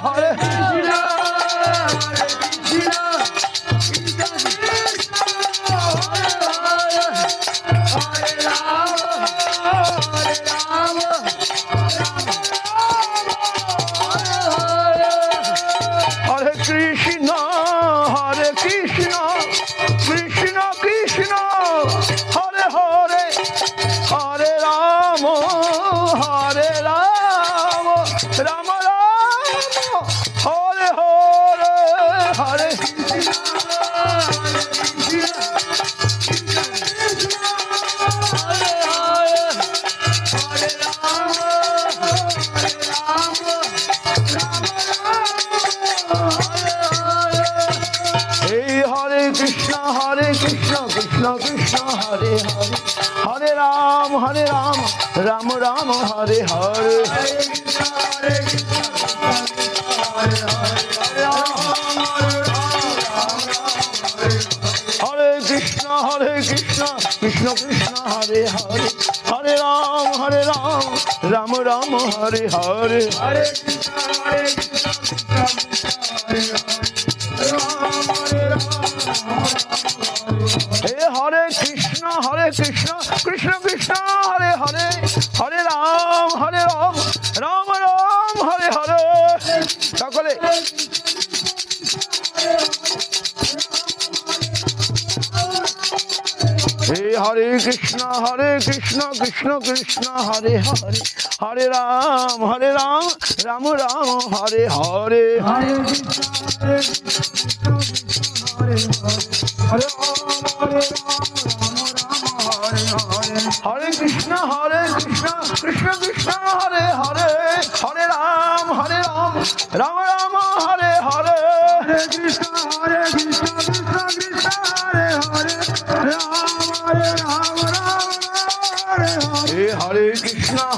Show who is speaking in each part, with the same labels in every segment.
Speaker 1: হরে কৃষ্ণ হরে কৃষ্ণ কৃষ্ণ কৃষ্ণ হরে হরে হরে রাম রাম রাম হরে হরে হরে কৃষ্ণ কৃষ্ণ কৃষ্ণ হরে হরে হরে রাম রাম রাম হরে হরে হরে কৃষ্ণ কৃষ্ণ কৃষ্ণ হরে হরে হরে রাম রাম রাম হরে হরে হরে হরে কৃষ্ণ কৃষ্ণ কৃষ্ণ হরে হরে হরে রাম রাম রাম হরে হরে সকলে হরে কৃষ্ণ কৃষ্ণ কৃষ্ণ হরে হরে হরে রাম রাম রাম হরে হরে হরে কৃষ্ণ কৃষ্ণ কৃষ্ণ হরে হরে হরে রাম রাম রাম হরে হরে হরে কৃষ্ণ কৃষ্ণ কৃষ্ণ হরে হরে হরে রাম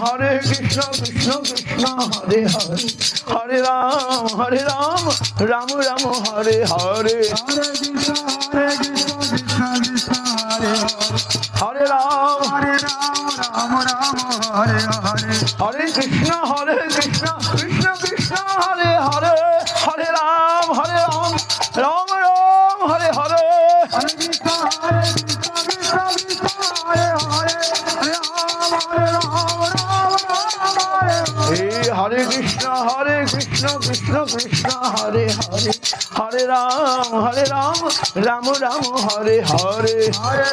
Speaker 1: হরে কৃষ্ণ কৃষ্ণ কৃষ্ণ হরে হরে হরে রাম রাম রাম হরে হরে হরে রাম রাম রাম হরে হরে হরে কৃষ্ণ কৃষ্ণ কৃষ্ণ হরে হরে হরে রাম রাম রাম হরে হরে হরে কৃষ্ণ হরে কৃষ্ণ কৃষ্ণ কৃষ্ণ হরে হরে হরে রাম রাম রাম হরে হরে হরে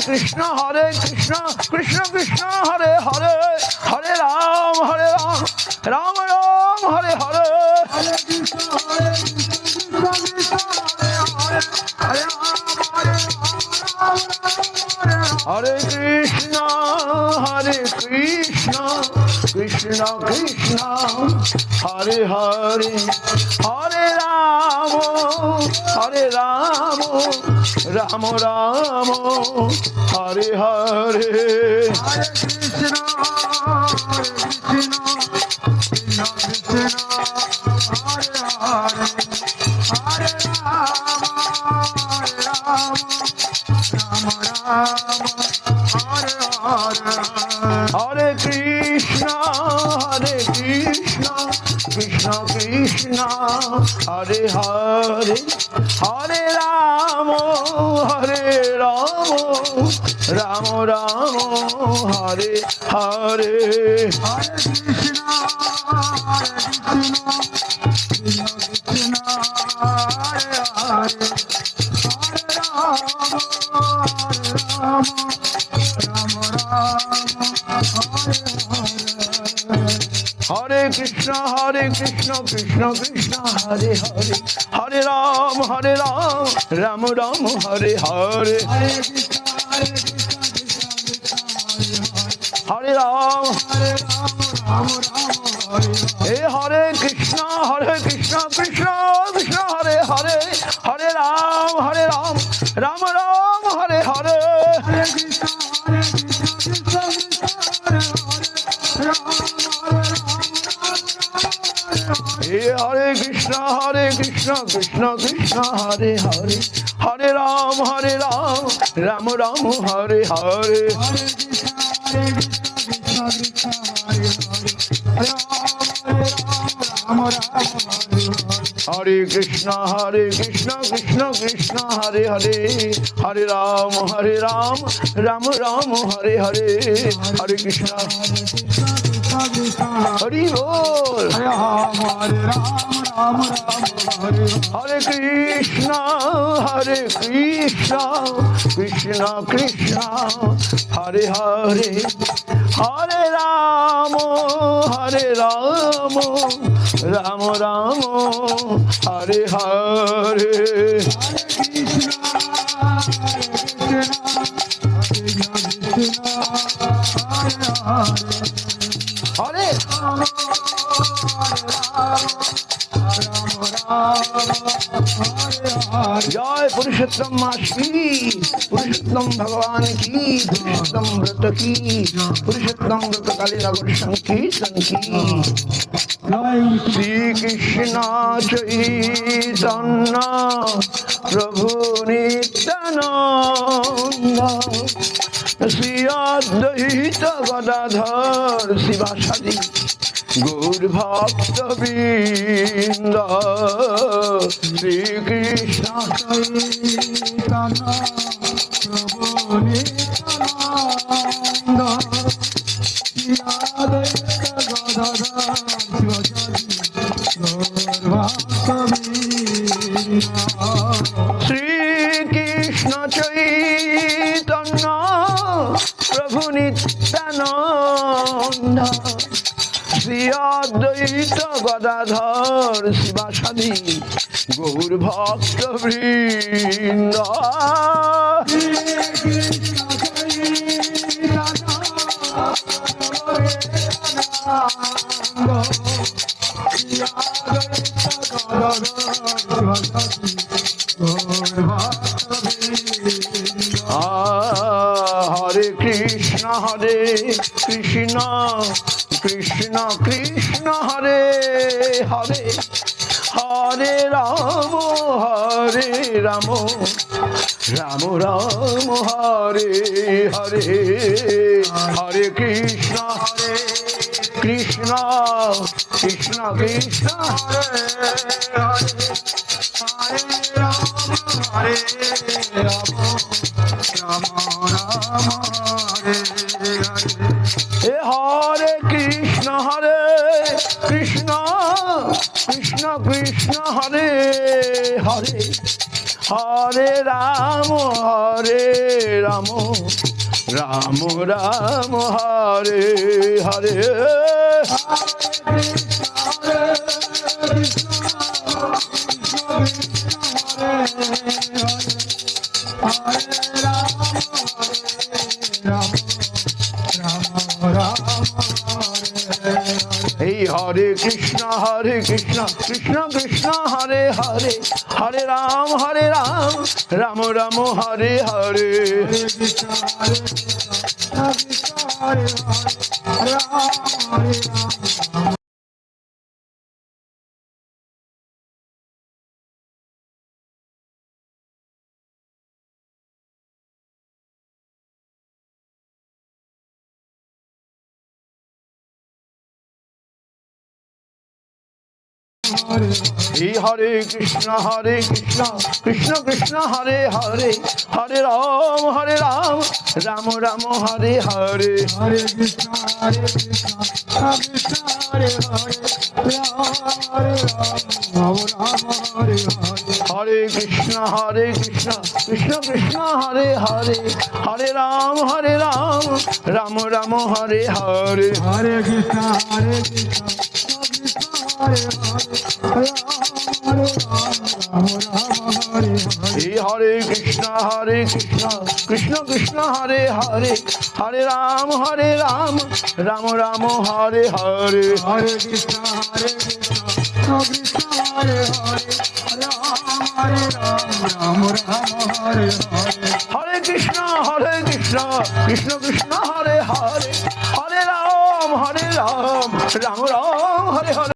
Speaker 1: কৃষ্ণ কৃষ্ণ কৃষ্ণ হরে হরে হরে রাম রাম রাম হরে হরে হরে কৃষ্ণ কৃষ্ণ কৃষ্ণ হরে হরে হরে রাম রাম রাম হরে হরে হরে কৃষ্ণ হরে কৃষ্ণ কৃষ্ণ কৃষ্ণ হরে হরে হরে রাম রাম রাম হরে হরে হরে কৃষ্ণ হরে কৃষ্ণ কৃষ্ণ কৃষ্ণ হরে হরে হরে রাম রাম রাম হরে হরে হরে রাম হরে কৃষ্ণ কৃষ্ণ কৃষ্ণ হরে হরে হরে রাম রাম রাম হরে হরে হরে কৃষ্ণ কৃষ্ণ কৃষ্ণ হরে হরে হরে রাম রাম রাম হরে হরে হরে কৃষ্ণ কৃষ্ণ কৃষ্ণ হরে হরে হরে রাম রাম রাম হরে হরে হরে কৃষ্ণ হরি বল হরে কৃষ্ণ কৃষ্ণ কৃষ্ণ হরে হরে হরে রাম রাম রাম হরে হরে হরে जय पुरुषोत्तम मास की पुरुषोत्तम भगवान की पुरुषोत्तम व्रत की पुरुषोत्तम व्रत काली नगर संकीर्तन की श्री कृष्ण चैतन्य प्रभु नित्यानंद श्री अद्वैत गदाधर शिवासादि गौर भक्त वृंद श्री कृष्ण चैतन्य प्रभु नित्यानंद श्री अद्वैत गदाधर श्री कृष्ण चैतन्य प्रभु नित्यानंद श्री अद्वैत गदाधर शिवासादि गौर भक्त वृंद हरे कृष्ण कृष्ण कृष्ण हरे हरे हरे राम राम राम हरे हरे हरे कृष्ण कृष्ण कृष्ण कृष्ण हरे हरे हरे राम राम राम हरे हरे हरे कृष्ण कृष्ण कृष्ण हरे हरे हरे राम राम राम हरे हरे हरे कृष्ण कृष्ण कृष्ण हरे हरे हरे राम राम राम हरे हरे हरे कृष्ण कृष्ण कृष्ण हरे हरे हरे राम राम राम हरे हरे हरे कृष्ण कृष्ण हरे हरे हरे राम राम हरे हरे हरे कृष्ण कृष्ण कृष्ण हरे हरे हरे राम राम राम हरे हरे हरे कृष्ण हरे कृष्ण कृष्ण कृष्ण हरे हरे हरे राम राम राम हरे हरे हरे कृष्ण कृष्ण हरे हरे हरे राम राम हरे हरे हरे कृष्ण कृष्ण कृष्ण हरे हरे हरे राम राम राम हरे हरे